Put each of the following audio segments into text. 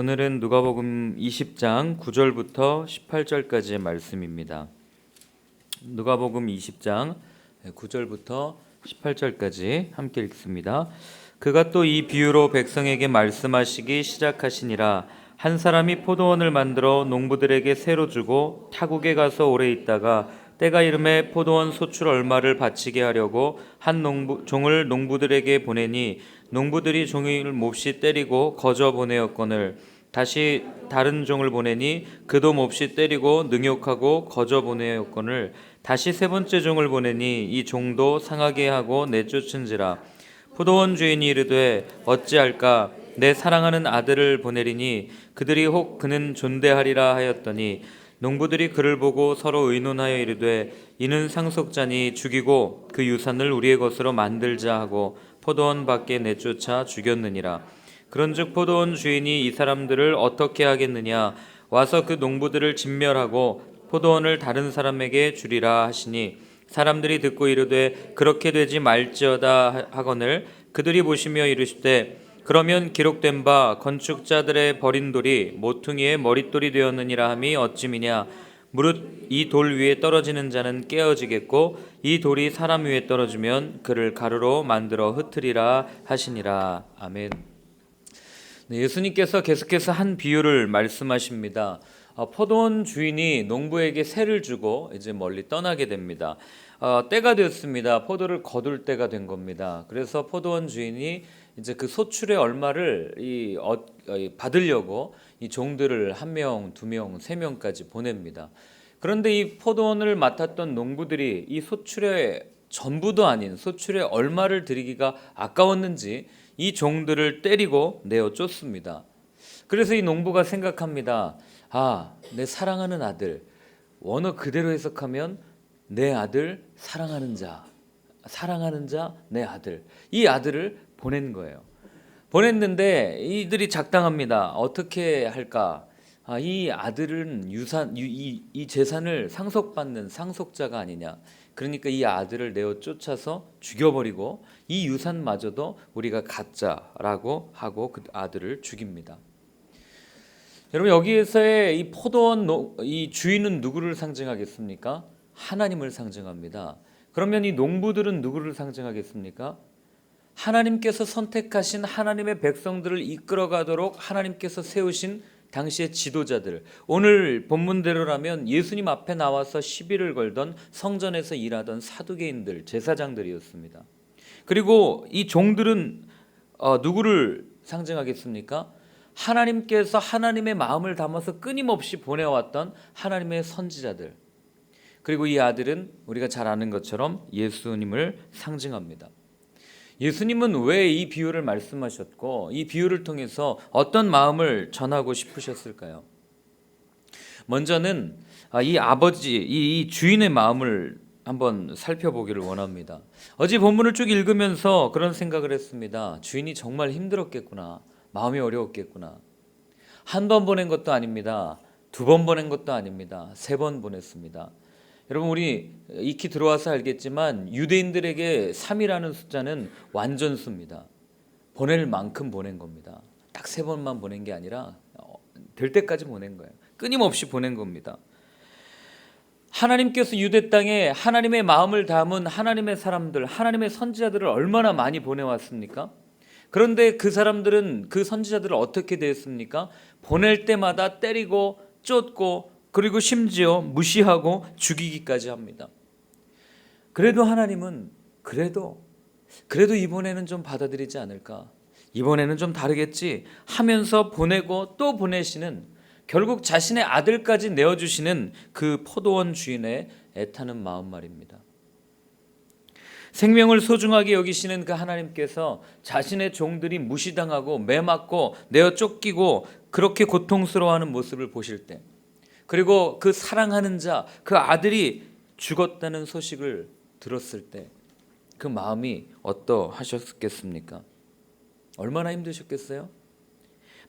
오늘은 누가복음 20장 9절부터 18절까지의 말씀입니다. 누가복음 20장 9절부터 18절까지 함께 읽습니다. 그가 또 이 비유로 백성에게 말씀하시기 시작하시니라. 한 사람이 포도원을 만들어 농부들에게 새로 주고 타국에 가서 오래 있다가 때가 이름에 포도원 소출 얼마를 바치게 하려고 한 종을 농부들에게 보내니 농부들이 종을 몹시 때리고 거저 보내었거늘 다시 다른 종을 보내니 그도 몹시 때리고 능욕하고 거저 보내었거늘 다시 세 번째 종을 보내니 이 종도 상하게 하고 내쫓은지라. 포도원 주인이 이르되 어찌할까? 내 사랑하는 아들을 보내리니 그들이 혹 그는 존대하리라 하였더니 농부들이 그를 보고 서로 의논하여 이르되 이는 상속자니 죽이고 그 유산을 우리의 것으로 만들자 하고 포도원 밖에 내쫓아 죽였느니라. 그런즉 포도원 주인이 이 사람들을 어떻게 하겠느냐? 와서 그 농부들을 진멸하고 포도원을 다른 사람에게 주리라 하시니 사람들이 듣고 이르되 그렇게 되지 말지어다 하거늘 그들이 보시며 이르시되 그러면 기록된 바 건축자들의 버린 돌이 모퉁이의 머릿돌이 되었느니라 함이 어찌미냐? 무릇 이 돌 위에 떨어지는 자는 깨어지겠고 이 돌이 사람 위에 떨어지면 그를 가루로 만들어 흩으리라 하시니라. 아멘. 네, 예수님께서 계속해서 한 비유를 말씀하십니다. 포도원 주인이 농부에게 새를 주고 이제 멀리 떠나게 됩니다. 때가 되었습니다. 포도를 거둘 때가 된 겁니다. 그래서 포도원 주인이 이제 그 소출의 얼마를 받으려고 이 종들을 한 명, 두 명, 세 명까지 보냅니다. 그런데 이 포도원을 맡았던 농부들이 이 소출의 전부도 아닌 소출의 얼마를 드리기가 아까웠는지 이 종들을 때리고 내어 쫓습니다. 그래서 이 농부가 생각합니다. 내 사랑하는 아들, 원어 그대로 해석하면 내 아들 사랑하는 자, 내 아들. 이 아들을 보낸 거예요. 보냈는데 이들이 작당합니다. 어떻게 할까? 이 아들은 이 재산을 상속받는 상속자가 아니냐. 그러니까 이 아들을 내어 쫓아서 죽여버리고 이 유산마저도 우리가 갖자라고 하고 그 아들을 죽입니다. 여러분, 여기에서의 이 포도원 이 주인은 누구를 상징하겠습니까? 하나님을 상징합니다. 그러면 이 농부들은 누구를 상징하겠습니까? 하나님께서 선택하신 하나님의 백성들을 이끌어가도록 하나님께서 세우신 당시의 지도자들, 오늘 본문대로라면 예수님 앞에 나와서 시비를 걸던 성전에서 일하던 사두개인들, 제사장들이었습니다. 그리고 이 종들은 누구를 상징하겠습니까? 하나님께서 하나님의 마음을 담아서 끊임없이 보내왔던 하나님의 선지자들. 그리고 이 아들은 우리가 잘 아는 것처럼 예수님을 상징합니다. 예수님은 왜 이 비유를 말씀하셨고 이 비유를 통해서 어떤 마음을 전하고 싶으셨을까요? 먼저는 이 아버지, 이 주인의 마음을 한번 살펴보기를 원합니다. 어제 본문을 쭉 읽으면서 그런 생각을 했습니다. 주인이 정말 힘들었겠구나. 마음이 어려웠겠구나. 한 번 보낸 것도 아닙니다. 두 번 보낸 것도 아닙니다. 세 번 보냈습니다. 여러분, 우리 익히 들어와서 알겠지만 유대인들에게 3이라는 숫자는 완전수입니다. 보낼 만큼 보낸 겁니다. 딱 세 번만 보낸 게 아니라 될 때까지 보낸 거예요. 끊임없이 보낸 겁니다. 하나님께서 유대 땅에 하나님의 마음을 담은 하나님의 사람들, 하나님의 선지자들을 얼마나 많이 보내왔습니까? 그런데 그 사람들은, 그 선지자들을 어떻게 대했습니까? 보낼 때마다 때리고 쫓고 그리고 심지어 무시하고 죽이기까지 합니다. 그래도 하나님은 그래도 이번에는 좀 받아들이지 않을까, 이번에는 좀 다르겠지 하면서 보내고 또 보내시는, 결국 자신의 아들까지 내어주시는 그 포도원 주인의 애타는 마음 말입니다. 생명을 소중하게 여기시는 그 하나님께서 자신의 종들이 무시당하고 매맞고 내어 쫓기고 그렇게 고통스러워하는 모습을 보실 때, 그리고 그 사랑하는 자, 그 아들이 죽었다는 소식을 들었을 때 그 마음이 어떠하셨겠습니까? 얼마나 힘드셨겠어요?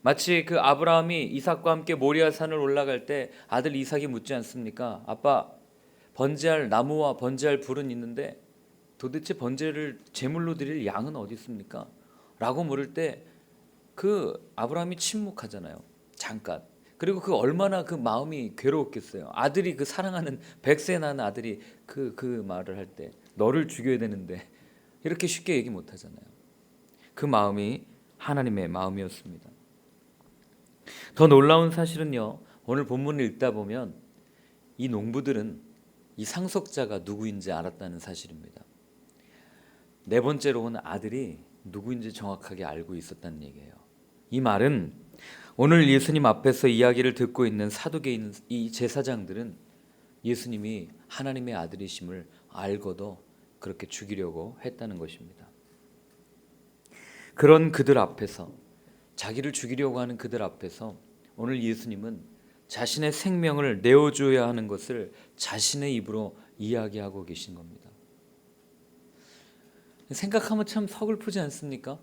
마치 그 아브라함이 이삭과 함께 모리아산을 올라갈 때 아들 이삭이 묻지 않습니까? 아빠, 번제할 나무와 번제할 불은 있는데 도대체 번제를 제물로 드릴 양은 어디 있습니까? 라고 물을 때 그 아브라함이 침묵하잖아요. 잠깐. 그리고 그 얼마나 그 마음이 괴로웠겠어요. 아들이 그 사랑하는 100세 난 아들이 그 말을 할 때 너를 죽여야 되는데 이렇게 쉽게 얘기 못 하잖아요. 그 마음이 하나님의 마음이었습니다. 더 놀라운 사실은요. 오늘 본문을 읽다 보면 이 농부들은 이 상속자가 누구인지 알았다는 사실입니다. 네 번째로는 아들이 누구인지 정확하게 알고 있었다는 얘기예요. 이 말은 오늘 예수님 앞에서 이야기를 듣고 있는 사두개인 이 제사장들은 예수님이 하나님의 아들이심을 알고도 그렇게 죽이려고 했다는 것입니다. 그런 그들 앞에서, 자기를 죽이려고 하는 그들 앞에서 오늘 예수님은 자신의 생명을 내어줘야 하는 것을 자신의 입으로 이야기하고 계신 겁니다. 생각하면 참 서글프지 않습니까?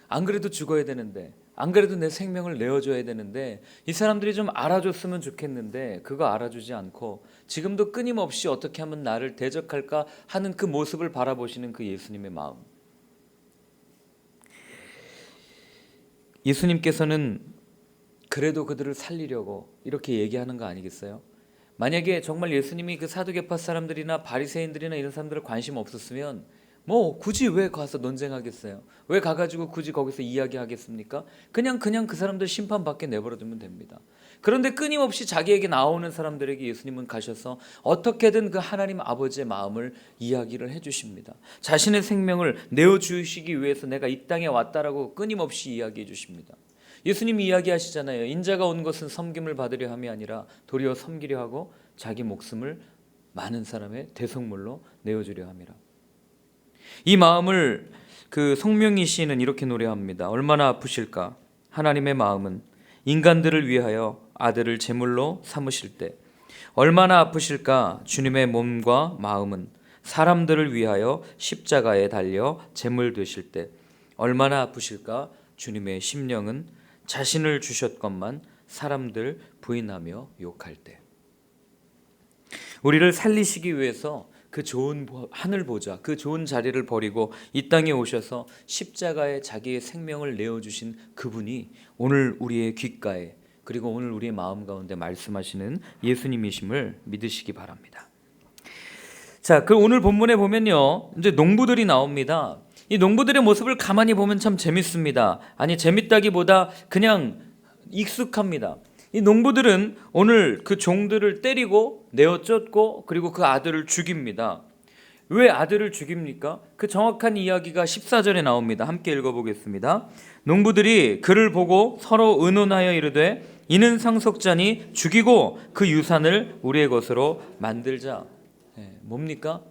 안 그래도 죽어야 되는데, 안 그래도 내 생명을 내어줘야 되는데 이 사람들이 좀 알아줬으면 좋겠는데 그거 알아주지 않고 지금도 끊임없이 어떻게 하면 나를 대적할까 하는 그 모습을 바라보시는 그 예수님의 마음. 예수님께서는 그래도 그들을 살리려고 이렇게 얘기하는 거 아니겠어요? 만약에 정말 예수님이 그 사두개파 사람들이나 바리새인들이나 이런 사람들을 관심 없었으면 뭐 굳이 왜 가서 논쟁하겠어요? 왜 가가지고 굳이 거기서 이야기하겠습니까? 그냥 그 사람들 심판받게 내버려두면 됩니다. 그런데 끊임없이 자기에게 나오는 사람들에게 예수님은 가셔서 어떻게든 그 하나님 아버지의 마음을 이야기를 해주십니다. 자신의 생명을 내어주시기 위해서 내가 이 땅에 왔다라고 끊임없이 이야기해 주십니다. 예수님이 이야기하시잖아요. 인자가 온 것은 섬김을 받으려 함이 아니라 도리어 섬기려 하고 자기 목숨을 많은 사람의 대속물로 내어주려 함이라. 이 마음을 그 송명희 시인은 이렇게 노래합니다. 얼마나 아프실까? 하나님의 마음은 인간들을 위하여 아들을 제물로 삼으실 때 얼마나 아프실까? 주님의 몸과 마음은 사람들을 위하여 십자가에 달려 제물 되실 때 얼마나 아프실까? 주님의 심령은 자신을 주셨건만 사람들 부인하며 욕할 때. 우리를 살리시기 위해서 그 좋은 하늘 보좌, 그 좋은 자리를 버리고 이 땅에 오셔서 십자가에 자기의 생명을 내어주신 그분이 오늘 우리의 귓가에 그리고 오늘 우리의 마음 가운데 말씀하시는 예수님이심을 믿으시기 바랍니다. 자, 그 오늘 본문에 보면요, 이제 농부들이 나옵니다. 이 농부들의 모습을 가만히 보면 참 재밌습니다. 아니, 재밌다기보다 그냥 익숙합니다. 이 농부들은 오늘 그 종들을 때리고 내어 쫓고 그리고 그 아들을 죽입니다. 왜 아들을 죽입니까? 그 정확한 이야기가 14절에 나옵니다. 함께 읽어보겠습니다. 농부들이 그를 보고 서로 의논하여 이르되 이는 상속자니 죽이고 그 유산을 우리의 것으로 만들자. 뭡니까?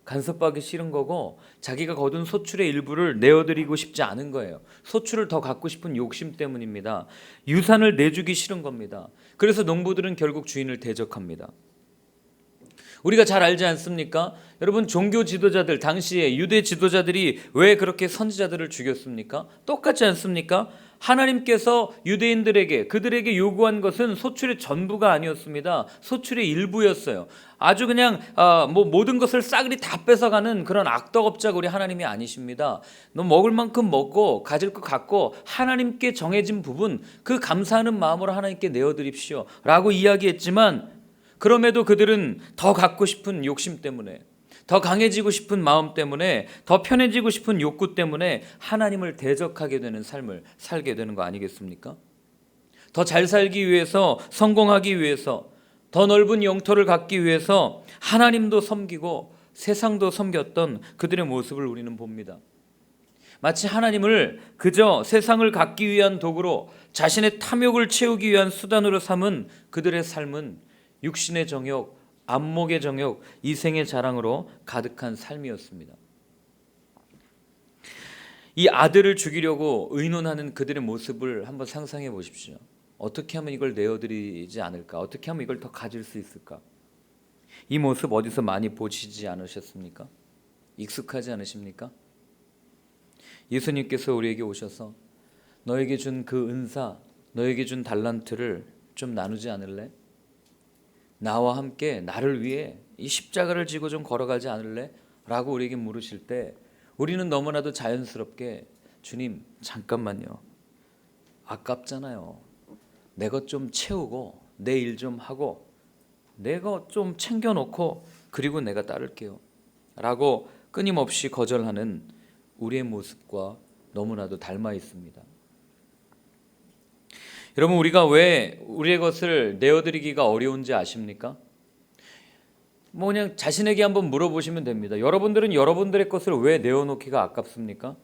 간섭하기 싫은 거고 자기가 거둔 소출의 일부를 내어드리고 싶지 않은 거예요. 소출을 더 갖고 싶은 욕심 때문입니다. 유산을 내주기 싫은 겁니다. 그래서 농부들은 결국 주인을 대적합니다. 우리가 잘 알지 않습니까? 여러분, 종교 지도자들, 당시에 유대 지도자들이 왜 그렇게 선지자들을 죽였습니까? 똑같지 않습니까? 하나님께서 유대인들에게 그들에게 요구한 것은 소출의 전부가 아니었습니다. 소출의 일부였어요. 아주 그냥 모든 것을 싸그리 다 뺏어가는 그런 악덕업자 우리 하나님이 아니십니다. 너 먹을 만큼 먹고 가질 것 갖고 하나님께 정해진 부분 그 감사하는 마음으로 하나님께 내어드립시오 라고 이야기했지만 그럼에도 그들은 더 갖고 싶은 욕심 때문에 더 강해지고 싶은 마음 때문에 더 편해지고 싶은 욕구 때문에 하나님을 대적하게 되는 삶을 살게 되는 거 아니겠습니까? 더 잘 살기 위해서, 성공하기 위해서, 더 넓은 영토를 갖기 위해서 하나님도 섬기고 세상도 섬겼던 그들의 모습을 우리는 봅니다. 마치 하나님을 그저 세상을 갖기 위한 도구로 자신의 탐욕을 채우기 위한 수단으로 삼은 그들의 삶은 육신의 정욕, 안목의 정욕, 이생의 자랑으로 가득한 삶이었습니다. 이 아들을 죽이려고 의논하는 그들의 모습을 한번 상상해 보십시오. 어떻게 하면 이걸 내어드리지 않을까? 어떻게 하면 이걸 더 가질 수 있을까? 이 모습 어디서 많이 보시지 않으셨습니까? 익숙하지 않으십니까? 예수님께서 우리에게 오셔서 너에게 준 그 은사, 너에게 준 달란트를 좀 나누지 않을래? 나와 함께 나를 위해 이 십자가를 지고 좀 걸어가지 않을래? 라고 우리에게 물으실 때 우리는 너무나도 자연스럽게 주님 잠깐만요. 아깝잖아요. 내 것 좀 채우고 내 일 좀 하고 내 것 좀 챙겨놓고 그리고 내가 따를게요 라고 끊임없이 거절하는 우리의 모습과 너무나도 닮아 있습니다. 여러분, 우리가 왜 우리의 것을 내어드리기가 어려운지 아십니까? 그냥 자신에게 한번 물어보시면 됩니다. 여러분들은 여러분들의 것을 왜 내어놓기가 아깝습니까?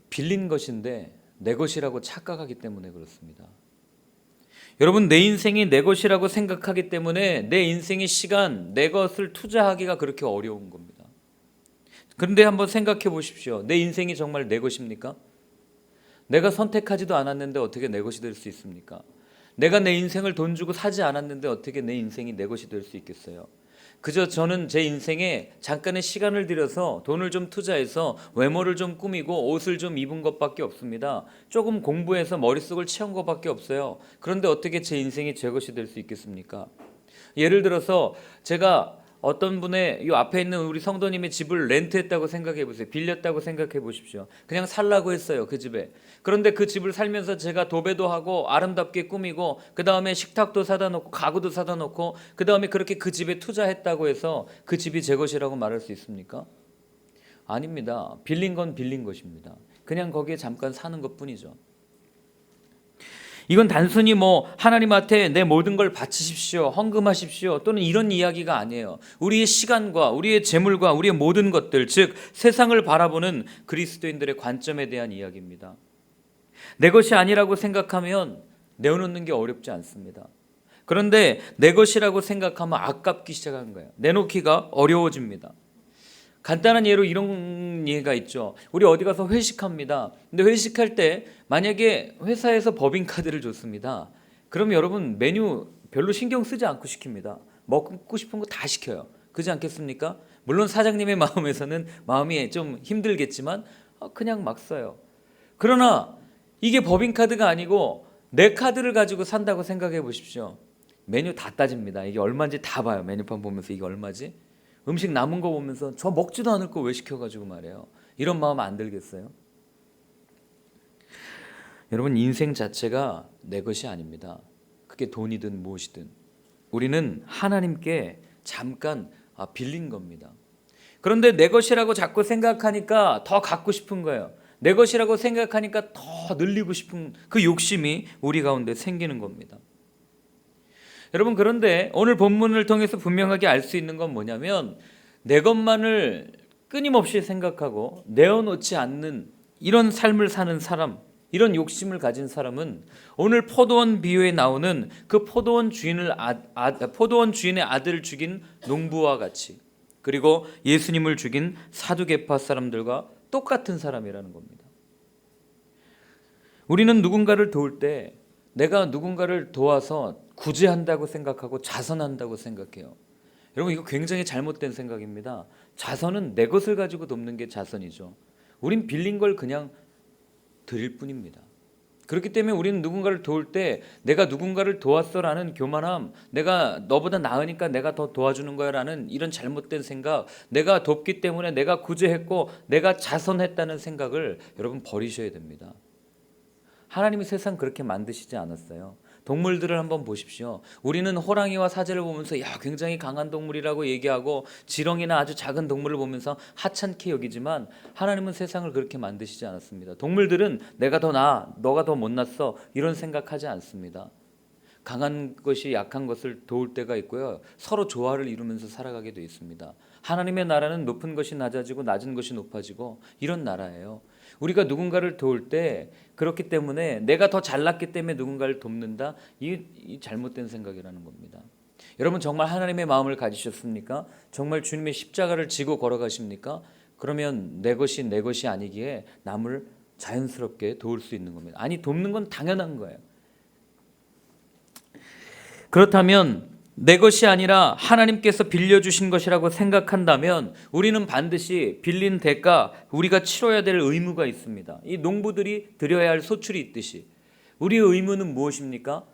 빌린 것인데 내 것이라고 착각하기 때문에 그렇습니다. 여러분, 내 인생이 내 것이라고 생각하기 때문에 내 인생의 시간, 내 것을 투자하기가 그렇게 어려운 겁니다. 그런데 한번 생각해 보십시오. 내 인생이 정말 내 것입니까? 내가 선택하지도 않았는데 어떻게 내 것이 될 수 있습니까? 내가 내 인생을 돈 주고 사지 않았는데 어떻게 내 인생이 내 것이 될 수 있겠어요? 그저 저는 제 인생에 잠깐의 시간을 들여서 돈을 좀 투자해서 외모를 좀 꾸미고 옷을 좀 입은 것밖에 없습니다. 조금 공부해서 머릿속을 채운 것밖에 없어요. 그런데 어떻게 제 인생이 제 것이 될 수 있겠습니까? 예를 들어서 제가 어떤 분의 이 앞에 있는 우리 성도님의 집을 렌트했다고 생각해 보세요. 빌렸다고 생각해 보십시오. 그냥 살라고 했어요, 그 집에. 그런데 그 집을 살면서 제가 도배도 하고 아름답게 꾸미고 그 다음에 식탁도 사다 놓고 가구도 사다 놓고 그 다음에 그렇게 그 집에 투자했다고 해서 그 집이 제 것이라고 말할 수 있습니까? 아닙니다. 빌린 건 빌린 것입니다. 그냥 거기에 잠깐 사는 것뿐이죠. 이건 단순히 하나님한테 내 모든 걸 바치십시오, 헌금하십시오 또는 이런 이야기가 아니에요. 우리의 시간과 우리의 재물과 우리의 모든 것들, 즉 세상을 바라보는 그리스도인들의 관점에 대한 이야기입니다. 내 것이 아니라고 생각하면 내어놓는 게 어렵지 않습니다. 그런데 내 것이라고 생각하면 아깝기 시작한 거예요. 내놓기가 어려워집니다. 간단한 예로 이런 예가 있죠. 우리 어디 가서 회식합니다. 근데 회식할 때 만약에 회사에서 법인카드를 줬습니다. 그럼 여러분 메뉴 별로 신경 쓰지 않고 시킵니다. 먹고 싶은 거 다 시켜요. 그렇지 않겠습니까? 물론 사장님의 마음에서는 마음이 좀 힘들겠지만 그냥 막 써요. 그러나 이게 법인카드가 아니고 내 카드를 가지고 산다고 생각해 보십시오. 메뉴 다 따집니다. 이게 얼마인지 다 봐요. 메뉴판 보면서 이게 얼마지? 음식 남은 거 보면서 저 먹지도 않을 거 왜 시켜가지고 말이에요. 이런 마음 안 들겠어요? 여러분, 인생 자체가 내 것이 아닙니다. 그게 돈이든 무엇이든 우리는 하나님께 잠깐 빌린 겁니다. 그런데 내 것이라고 자꾸 생각하니까 더 갖고 싶은 거예요. 내 것이라고 생각하니까 더 늘리고 싶은 그 욕심이 우리 가운데 생기는 겁니다. 여러분, 그런데 오늘 본문을 통해서 분명하게 알 수 있는 건 뭐냐면 내 것만을 끊임없이 생각하고 내어놓지 않는 이런 삶을 사는 사람, 이런 욕심을 가진 사람은 오늘 포도원 비유에 나오는 그 포도원 주인의 아들을 죽인 농부와 같이, 그리고 예수님을 죽인 사두개파 사람들과 똑같은 사람이라는 겁니다. 우리는 누군가를 도울 때 내가 누군가를 도와서 구제한다고 생각하고 자선한다고 생각해요. 여러분, 이거 굉장히 잘못된 생각입니다. 자선은 내 것을 가지고 돕는 게 자선이죠. 우린 빌린 걸 그냥 드릴 뿐입니다. 그렇기 때문에 우리는 누군가를 도울 때 내가 누군가를 도왔어라는 교만함, 내가 너보다 나으니까 내가 더 도와주는 거야라는 이런 잘못된 생각, 내가 돕기 때문에 내가 구제했고 내가 자선했다는 생각을 여러분 버리셔야 됩니다. 하나님이 세상 그렇게 만드시지 않았어요. 동물들을 한번 보십시오. 우리는 호랑이와 사자를 보면서 굉장히 강한 동물이라고 얘기하고 지렁이나 아주 작은 동물을 보면서 하찮게 여기지만 하나님은 세상을 그렇게 만드시지 않았습니다. 동물들은 내가 더 나아, 너가 더 못났어 이런 생각하지 않습니다. 강한 것이 약한 것을 도울 때가 있고요. 서로 조화를 이루면서 살아가게 되어 있습니다. 하나님의 나라는 높은 것이 낮아지고 낮은 것이 높아지고 이런 나라예요. 우리가 누군가를 도울 때 그렇기 때문에 내가 더 잘났기 때문에 누군가를 돕는다, 이 잘못된 생각이라는 겁니다. 여러분, 정말 하나님의 마음을 가지셨습니까? 정말 주님의 십자가를 지고 걸어가십니까? 그러면 내 것이 내 것이 아니기에 남을 자연스럽게 도울 수 있는 겁니다. 아니, 돕는 건 당연한 거예요. 그렇다면 내 것이 아니라 하나님께서 빌려주신 것이라고 생각한다면 우리는 반드시 빌린 대가, 우리가 치러야 될 의무가 있습니다. 이 농부들이 드려야 할 소출이 있듯이 우리의 의무는 무엇입니까?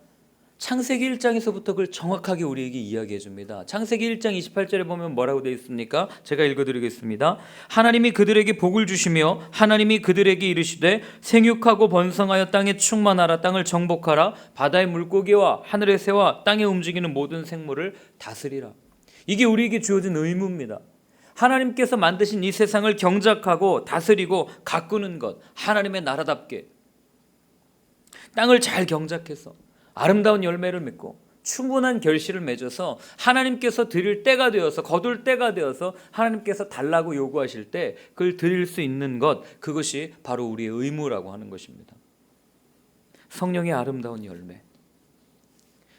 창세기 1장에서부터 그걸 정확하게 우리에게 이야기해 줍니다. 창세기 1장 28절에 보면 뭐라고 되어 있습니까? 제가 읽어드리겠습니다. 하나님이 그들에게 복을 주시며 하나님이 그들에게 이르시되 생육하고 번성하여 땅에 충만하라. 땅을 정복하라. 바다의 물고기와 하늘의 새와 땅에 움직이는 모든 생물을 다스리라. 이게 우리에게 주어진 의무입니다. 하나님께서 만드신 이 세상을 경작하고 다스리고 가꾸는 것, 하나님의 나라답게 땅을 잘 경작해서 아름다운 열매를 맺고 충분한 결실을 맺어서 하나님께서 드릴 때가 되어서, 거둘 때가 되어서 하나님께서 달라고 요구하실 때 그걸 드릴 수 있는 것, 그것이 바로 우리의 의무라고 하는 것입니다. 성령의 아름다운 열매.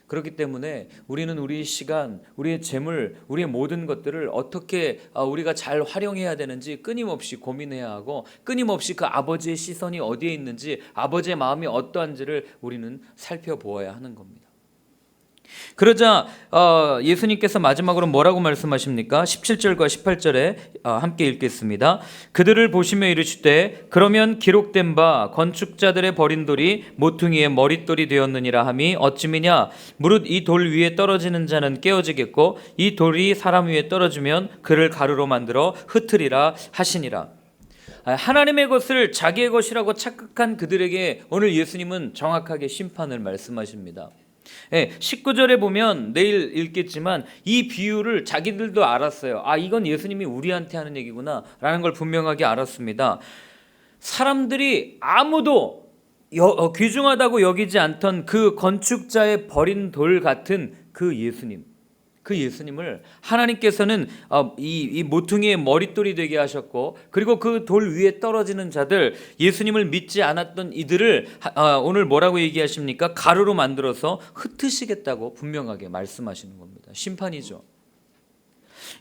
그렇기 때문에 우리는 우리의 시간, 우리의 재물, 우리의 모든 것들을 어떻게 우리가 잘 활용해야 되는지 끊임없이 고민해야 하고, 끊임없이 그 아버지의 시선이 어디에 있는지, 아버지의 마음이 어떠한지를 우리는 살펴보아야 하는 겁니다. 그러자 예수님께서 마지막으로 뭐라고 말씀하십니까? 17절과 18절에 함께 읽겠습니다. 그들을 보시며 이르시되 그러면 기록된 바 건축자들의 버린 돌이 모퉁이의 머릿돌이 되었느니라 함이 어찌미냐? 무릇 이 돌 위에 떨어지는 자는 깨어지겠고 이 돌이 사람 위에 떨어지면 그를 가루로 만들어 흩으리라 하시니라. 하나님의 것을 자기의 것이라고 착각한 그들에게 오늘 예수님은 정확하게 심판을 말씀하십니다. 19절에 보면 내일 읽겠지만 이 비유를 자기들도 알았어요. 이건 예수님이 우리한테 하는 얘기구나 라는 걸 분명하게 알았습니다. 사람들이 아무도 귀중하다고 여기지 않던 그 건축자의 버린 돌 같은 그 예수님을 하나님께서는 이 모퉁이의 머릿돌이 되게 하셨고, 그리고 그 돌 위에 떨어지는 자들, 예수님을 믿지 않았던 이들을 오늘 뭐라고 얘기하십니까? 가루로 만들어서 흩으시겠다고 분명하게 말씀하시는 겁니다. 심판이죠.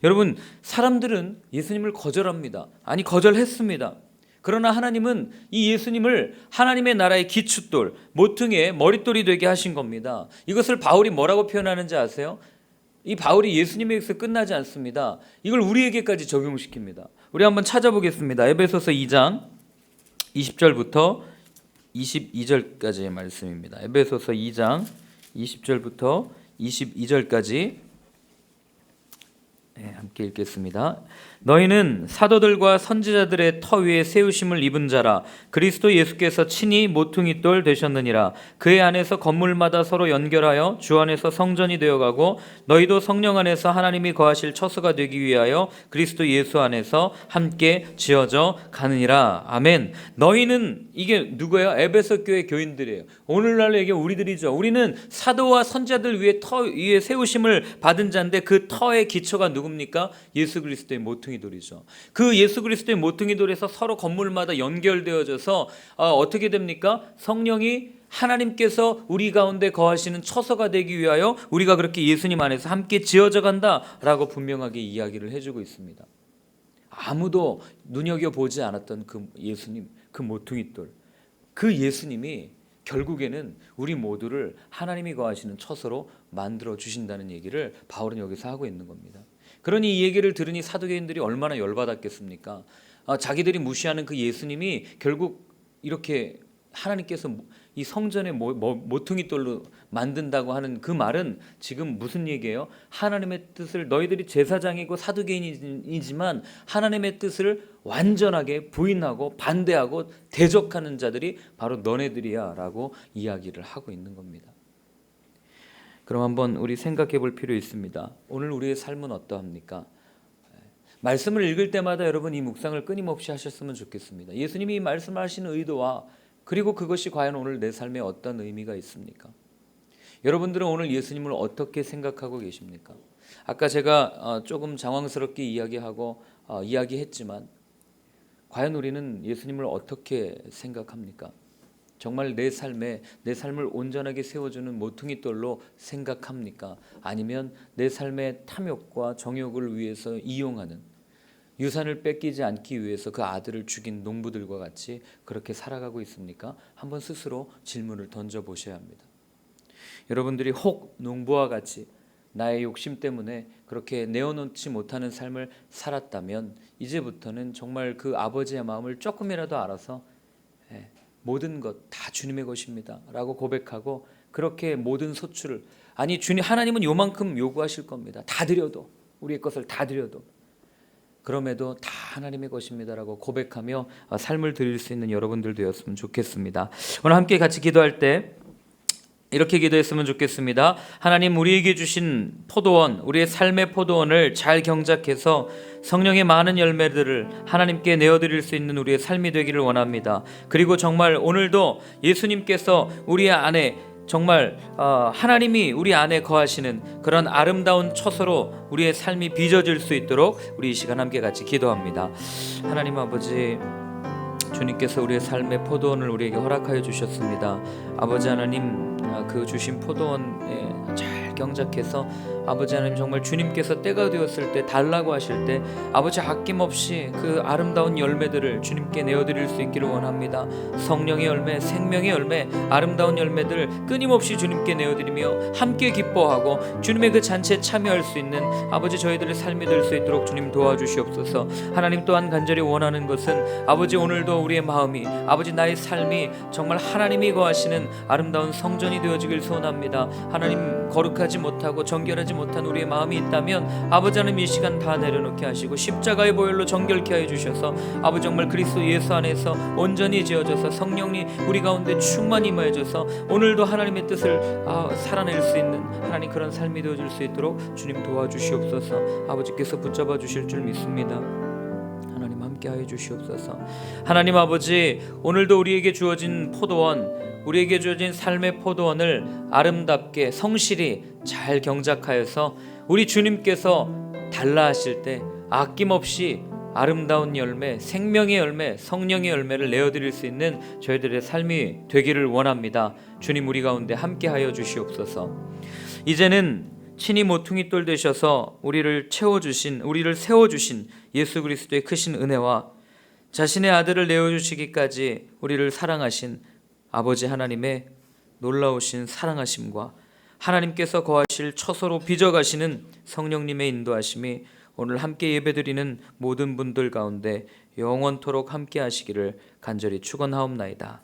여러분, 사람들은 예수님을 거절합니다. 거절했습니다. 그러나 하나님은 이 예수님을 하나님의 나라의 기초돌, 모퉁이의 머릿돌이 되게 하신 겁니다. 이것을 바울이 뭐라고 표현하는지 아세요? 이 바울이 예수님에게서 끝나지 않습니다. 이걸 우리에게까지 적용시킵니다. 우리 한번 찾아보겠습니다. 에베소서 2장 20절부터 22절까지의 말씀입니다. 에베소서 2장 20절부터 22절까지 함께 읽겠습니다. 너희는 사도들과 선지자들의 터 위에 세우심을 입은 자라. 그리스도 예수께서 친히 모퉁이돌 되셨느니라. 그의 안에서 건물마다 서로 연결하여 주 안에서 성전이 되어가고 너희도 성령 안에서 하나님이 거하실 처소가 되기 위하여 그리스도 예수 안에서 함께 지어져 가느니라. 아멘. 너희는, 이게 누구예요? 에베소 교회 교인들이에요. 오늘날 얘기 우리들이죠. 우리는 사도와 선지자들 위에 터 위에 세우심을 받은 자인데 그 터의 기초가 누굽니까? 예수 그리스도의 모퉁이 돌이죠. 그 예수 그리스도의 모퉁이 돌에서 서로 건물마다 연결되어져서 어떻게 됩니까? 성령이 하나님께서 우리 가운데 거하시는 처소가 되기 위하여 우리가 그렇게 예수님 안에서 함께 지어져 간다라고 분명하게 이야기를 해주고 있습니다. 아무도 눈여겨보지 않았던 그 예수님, 그 모퉁이 돌, 그 예수님이 결국에는 우리 모두를 하나님이 거하시는 처소로 만들어 주신다는 얘기를 바울은 여기서 하고 있는 겁니다. 그러니 이 얘기를 들으니 사두개인들이 얼마나 열받았겠습니까? 자기들이 무시하는 그 예수님이 결국 이렇게 하나님께서 이 성전의 모퉁이 돌로 만든다고 하는 그 말은 지금 무슨 얘기예요? 하나님의 뜻을, 너희들이 제사장이고 사두개인이지만 하나님의 뜻을 완전하게 부인하고 반대하고 대적하는 자들이 바로 너네들이야 라고 이야기를 하고 있는 겁니다. 그럼 한번 우리 생각해 볼 필요 있습니다. 오늘 우리의 삶은 어떠합니까? 말씀을 읽을 때마다 여러분 이 묵상을 끊임없이 하셨으면 좋겠습니다. 예수님이 말씀하시는 의도와 그리고 그것이 과연 오늘 내 삶에 어떤 의미가 있습니까? 여러분들은 오늘 예수님을 어떻게 생각하고 계십니까? 아까 제가 조금 장황스럽게 이야기했지만 과연 우리는 예수님을 어떻게 생각합니까? 정말 내 삶을 온전하게 세워주는 모퉁이 돌로 생각합니까? 아니면 내 삶의 탐욕과 정욕을 위해서 이용하는, 유산을 뺏기지 않기 위해서 그 아들을 죽인 농부들과 같이 그렇게 살아가고 있습니까? 한번 스스로 질문을 던져보셔야 합니다. 여러분들이 혹 농부와 같이 나의 욕심 때문에 그렇게 내어놓지 못하는 삶을 살았다면 이제부터는 정말 그 아버지의 마음을 조금이라도 알아서 모든 것 다 주님의 것입니다 라고 고백하고 그렇게 모든 소출을 아니 주님 하나님은 요만큼 요구하실 겁니다. 다 드려도 우리의 것을 다 드려도 그럼에도 다 하나님의 것입니다라고 고백하며 삶을 드릴 수 있는 여러분들 되었으면 좋겠습니다. 오늘 함께 같이 기도할 때 이렇게 기도했으면 좋겠습니다. 하나님 우리에게 주신 포도원, 우리의 삶의 포도원을 잘 경작해서 성령의 많은 열매들을 하나님께 내어드릴 수 있는 우리의 삶이 되기를 원합니다. 그리고 정말 오늘도 예수님께서 우리 안에 정말 하나님이 우리 안에 거하시는 그런 아름다운 처소로 우리의 삶이 빚어질 수 있도록 우리 이 시간 함께 같이 기도합니다. 하나님 아버지, 주님께서 우리의 삶의 포도원을 우리에게 허락하여 주셨습니다. 아버지 하나님, 그 주신 포도원에 잘 경작해서 아버지 하나님 정말 주님께서 때가 되었을 때 달라고 하실 때 아버지 아낌없이 그 아름다운 열매들을 주님께 내어드릴 수 있기를 원합니다. 성령의 열매, 생명의 열매, 아름다운 열매들 끊임없이 주님께 내어드리며 함께 기뻐하고 주님의 그 잔치에 참여할 수 있는 아버지 저희들의 삶이 될 수 있도록 주님 도와주시옵소서. 하나님 또한 간절히 원하는 것은 아버지 오늘도 우리의 마음이 아버지 나의 삶이 정말 하나님이 거하시는 아름다운 성전이 되어지길 소원합니다. 하나님 거룩하지 못하고 정결하지 못한 우리의 마음이 있다면 아버지 하나님 이 시간 다 내려놓게 하시고 십자가의 보혈로 정결케 하여 주셔서 아버지 정말 그리스도 예수 안에서 온전히 지어져서 성령이 우리 가운데 충만히 임하여져서 오늘도 하나님의 뜻을 살아낼 수 있는 하나님 그런 삶이 되어질 수 있도록 주님 도와주시옵소서. 아버지께서 붙잡아 주실 줄 믿습니다. 하나님 함께하여 주시옵소서. 하나님 아버지, 오늘도 우리에게 주어진 포도원, 우리에게 주어진 삶의 포도원을 아름답게 성실히 잘 경작하여서 우리 주님께서 달라 하실 때 아낌없이 아름다운 열매, 생명의 열매, 성령의 열매를 내어드릴 수 있는 저희들의 삶이 되기를 원합니다. 주님 우리 가운데 함께하여 주시옵소서. 이제는 친히 모퉁이돌 되셔서 우리를 채워주신, 우리를 세워주신 예수 그리스도의 크신 은혜와 자신의 아들을 내어주시기까지 우리를 사랑하신 아버지 하나님의 놀라우신 사랑하심과 하나님께서 거하실 처소로 빚어가시는 성령님의 인도하심이 오늘 함께 예배드리는 모든 분들 가운데 영원토록 함께 하시기를 간절히 축원하옵나이다.